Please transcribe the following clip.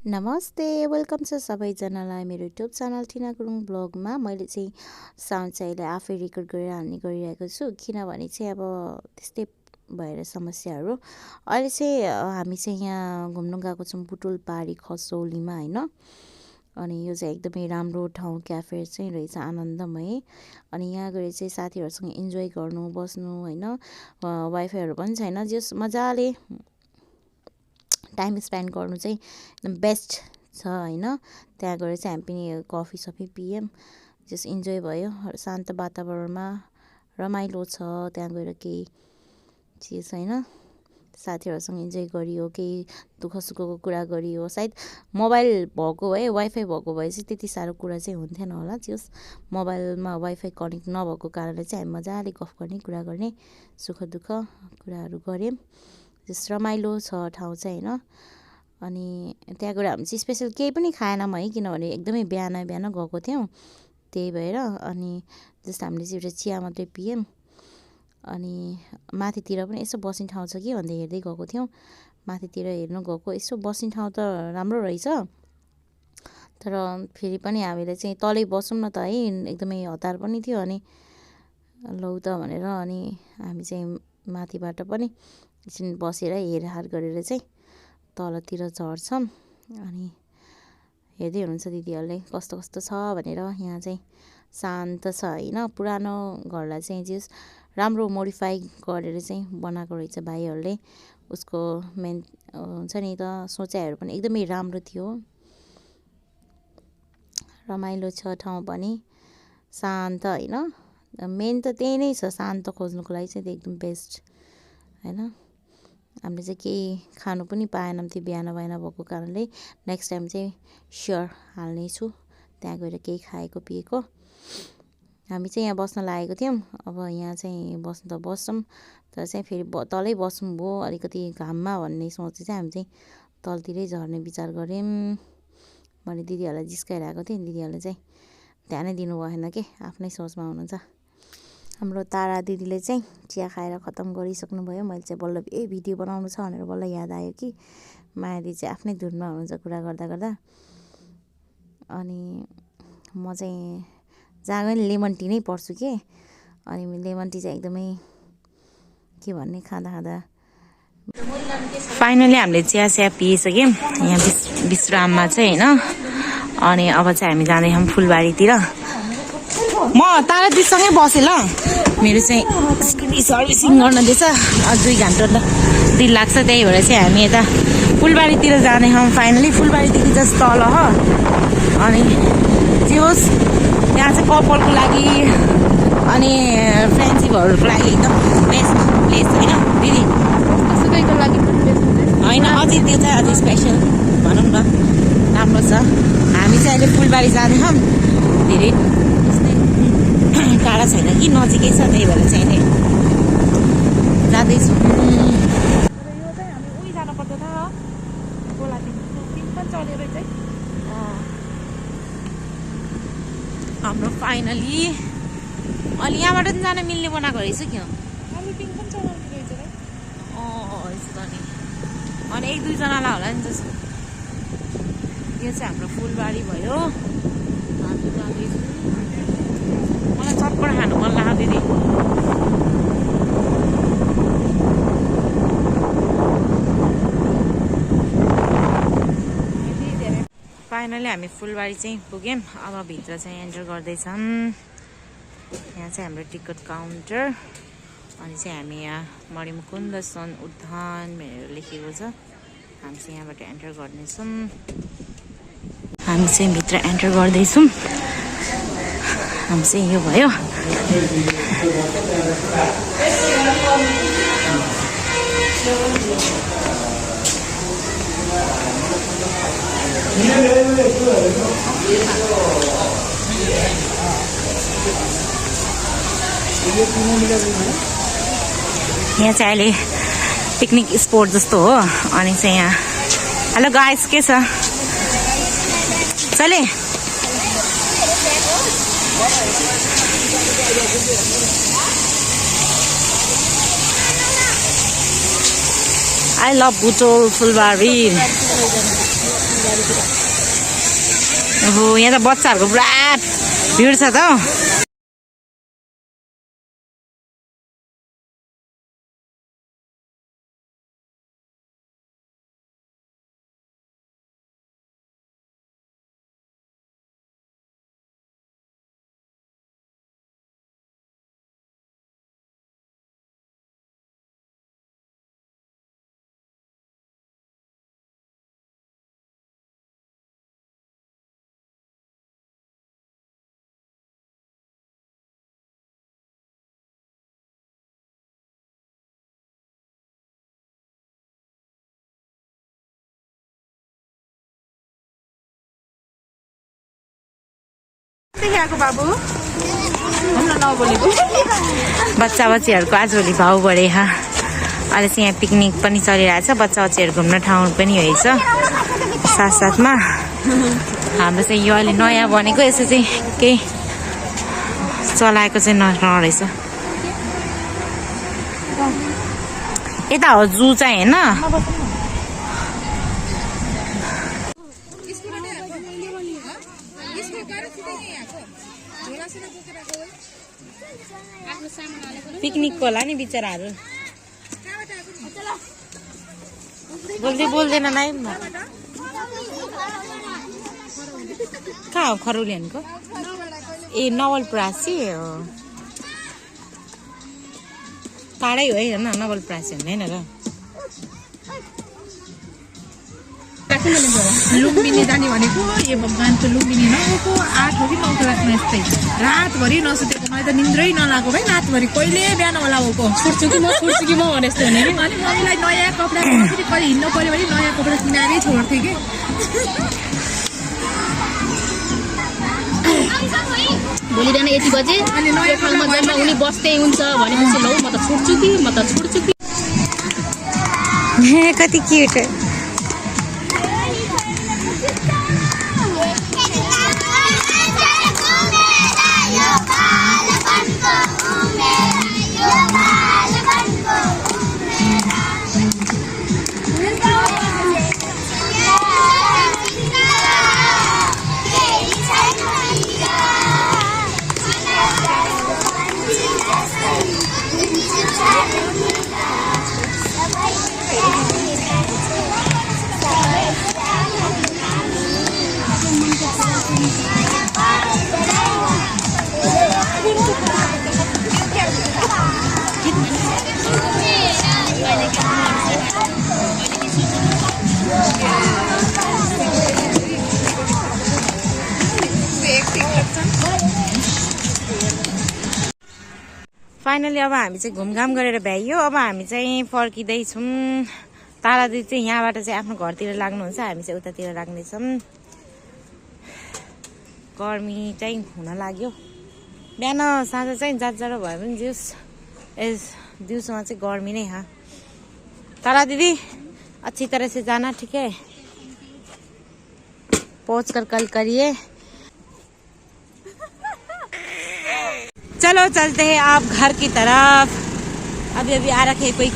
नमस्ते, वेलकम छ सबैजनालाई मेरो युट्युब च्यानल टिना गुरुङ ब्लगमा। मैले चाहिँ साउन्ड चाहिँ अहिले आफै रेकर्ड गरेर हाल्ने गरिरहेको छु, किनभने चाहिँ अब त्यस्तै भएर समस्याहरू। अहिले चाहिँ हामी चाहिँ यहाँ घुम्न गएको छौँ बुटुलपारी खसौलीमा होइन। अनि यो चाहिँ एकदमै राम्रो ठाउँ, क्याफे चाहिँ रहेछ आनन्दमय। अनि यहाँ गएर चाहिँ साथीहरूसँग इन्जोय गर्नु बस्नु होइन, वाइफाईहरू पनि छैन, जस मजाले टाइम स्पेन्ड गर्नु चाहिँ एकदम बेस्ट छ होइन। त्यहाँ गएर चाहिँ हामी पनि कफी सफी पियौँ, जस इन्जोय भयो, शान्त वातावरणमा रमाइलो छ। त्यहाँ गएर केही चिज होइन, साथीहरूसँग इन्जोय गरियो, केही दुःख सुखको कुरा गरियो। सायद मोबाइल भएको भए, वाइफाई भएको भए चाहिँ त्यति साह्रो कुरा चाहिँ हुन्थेन होला। जस मोबाइलमा वाइफाई कनेक्ट नभएको कारणले चाहिँ हामी मजाले गफ गर्ने, कुरा गर्ने, सुख दुःख कुराहरू गऱ्यौँ। जस रमाइलो छ ठाउँ चाहिँ होइन। अनि त्यहाँ गएर हामी चाहिँ स्पेसल केही पनि खाएनौँ है, किनभने एकदमै बिहान गएको थियौँ, त्यही भएर। अनि जस्तो हामीले चाहिँ एउटा चिया मात्रै पियौँ। अनि माथितिर पनि यसो बस्ने ठाउँ छ कि भन्दै हेर्दै गएको थियौँ। माथितिर हेर्नु गएको, यसो बस्ने ठाउँ त राम्रो रहेछ, तर फेरि पनि हामीले चाहिँ तलै बसौँ न त है, एकदमै हतार पनि थियो। अनि लौ त भनेर अनि हामी चाहिँ माथिबाट पनि एकछिन बसेर हेरहार गरेर चाहिँ तलतिर झर्छौँ। अनि हेर्दै हुनुहुन्छ दिदीहरूले कस्तो कस्तो छ भनेर। यहाँ चाहिँ शान्त छ होइन। पुरानो घरलाई चाहिँ जस राम्रो मोडिफाई गरेर चाहिँ बनाएको रहेछ भाइहरूले। उसको मेन हुन्छ नि त सोचाइहरू पनि एकदमै राम्रो थियो। रमाइलो छ ठाउँ पनि, शान्त होइन। मेन त त्यही नै छ, शान्त खोज्नुको लागि चाहिँ एकदम बेस्ट होइन। हामीले चाहिँ केही खानु पनि पाएनौँ त्यो बिहान भएको कारणले। नेक्स्ट टाइम चाहिँ स्योर हाल्नेछु त्यहाँ गएर केही खाएको पिएको। हामी चाहिँ यहाँ बस्न लागेको थियौँ, अब यहाँ चाहिँ बस्नु त बस्छौँ, तर चाहिँ फेरि तलै बस्नु भयो अलिकति घाममा भन्ने सोच चाहिँ हामी चाहिँ तलतिरै झर्ने विचार गऱ्यौँ। मैले दिदीहरूलाई जिस्काइरहेको थिएँ, दिदीहरूले चाहिँ ध्यानै दिनु भएन के, आफ्नै सोचमा हुनुहुन्छ। हाम्रो तारा दिदीले चाहिँ चिया खाएर खत्तम गरिसक्नु भयो। मैले चाहिँ बल्ल भिडियो बनाउनु छ भनेर बल्ल याद आयो कि माया दिदी चाहिँ आफ्नै धुनमा हुनुहुन्छ कुरा गर्दा गर्दा। अनि म चाहिँ जहाँ गएँ लेमन टी नै पर्छु के। अनि लेमन टी चाहिँ एकदमै के भन्ने, खाँदा खाँदा फाइनली हामीले चिया स्या पिइसक्यौँ यहाँ विश्राममा चाहिँ होइन। अनि अब चाहिँ हामी जाँदैछौँ फुलबारीतिर। म तारा दिदीसँगै बसेँ ल, मेरो चाहिँ स्कुटी सर्भिसिङ गर्न दिएछ, 2 घन्टा दिन लाग्छ, त्यही भएर चाहिँ हामी यता फुलबारीतिर जानेछौँ फाइनली। फुलबारीदेखि जस्ट तल हो। अनि जे होस् यहाँ चाहिँ कपालको लागि अनि फ्रेन्डसिपहरूको लागि एकदम बेस्ट प्लेस होइन दिदी। सुकैको लागि होइन, अझै त्यो चाहिँ अझै स्पेसल भनौँ न, राम्रो छ। हामी चाहिँ अहिले फुलबारी जानेछौँ, धेरै टाढा छैन कि नजिकै छ, त्यही भएर चाहिँ नि जाँदैछु। यो चाहिँ हामी उही जानुपर्छ त गोलादेखि पनि चलेर चाहिँ हाम्रो फाइनली अहिले यहाँबाट पनि जान मिल्ने बनाएको रहेछ क्या। हामी पिङ पनि चलाउने रहेछ है। यस्तो नि, अनि 1-2 जनालाई होला नि जस्तो। यो चाहिँ हाम्रो फुलबारी भयो। हामी जाँदैछु। मलाई चटपट खानु मन लाग्यो दिदी। फाइनली हामी फुलबारी चाहिँ पुग्यौँ। अब भित्र चाहिँ एन्टर गर्दैछौँ। यहाँ चाहिँ हाम्रो टिकट काउन्टर। अनि चाहिँ हामी यहाँ मणिमुकुन्द सन उद्यान भनेर लेखेको छ। हामी चाहिँ यहाँबाट एन्टर गर्नेछौँ। हामी चाहिँ भित्र एन्टर गर्दैछौँ। हामी चाहिँ यो भयो। यहाँ चाहिँ अहिले पिकनिक स्पोट जस्तो हो। अनि चाहिँ यहाँ हेलो गाइस, के छ चले? I love Butol Fulbari. ओहो यहाँ त बच्चाहरूको पुरा भिड छ त हौ। बाबु बच्चा बच्चीहरूको आजभोलि भाउ बढे अहिले चाहिँ यहाँ पिकनिक पनि चलिरहेछ, बच्चा बच्चीहरू घुम्न ठाउँ पनि रहेछ। साथसाथमा हाम्रो चाहिँ यो अहिले नयाँ बनेको यसो चाहिँ केही चलाएको चाहिँ नरहेछ। यता हो जू चाहिँ होइन। पिकनिकको होला नि बिचराहरू बोल्दैन नाइ कहाँ हो खरौलियनको ए नवलपरासी हो टाढै हो है होइन नवलपरासी हुँदैन र लुम्बिनी जाने भनेको ए भगवान त्यो लुम्बिनी नगएको 8 हो कि 9 क्लासमा यस्तै रातभरि नसुतेको मलाई त निन्द्रै नलागो भाइ रातभरि कहिले बिहान होला होको छुट्छु कि म भने जस्तो हुने कि अनि मम्मीलाई नयाँ कपडा फेरि कहिले हिँड्नु पर्यो भने नयाँ कपडा किनारै छोड्थेँ कि भोलि बिहान यति बजे अनि नयाँ ठाउँमा जम्मा हुने बस्दै हुन्छ भनेपछि लौ म त छुट्छु कि कति क्युट फाइनली अब हामी चाहिँ घुमघाम गरेर भ्याइयो। अब हामी चाहिँ फर्किँदैछौँ। तारा दिदी चाहिँ यहाँबाट चाहिँ आफ्नो घरतिर लाग्नुहुन्छ, हामी चाहिँ उतातिर लाग्नेछौँ। गर्मी चाहिँ हुन लाग्यो। बिहान साँझ चाहिँ जाडो भए पनि दिउँसोमा चाहिँ गर्मी नै हाँ। तारा दिदी अच्छी तरह से जाना, ठीक है? पहुँच कर कल करिए। चलो चलते हैं आप घर की तरफ। अभी आ रखे कोई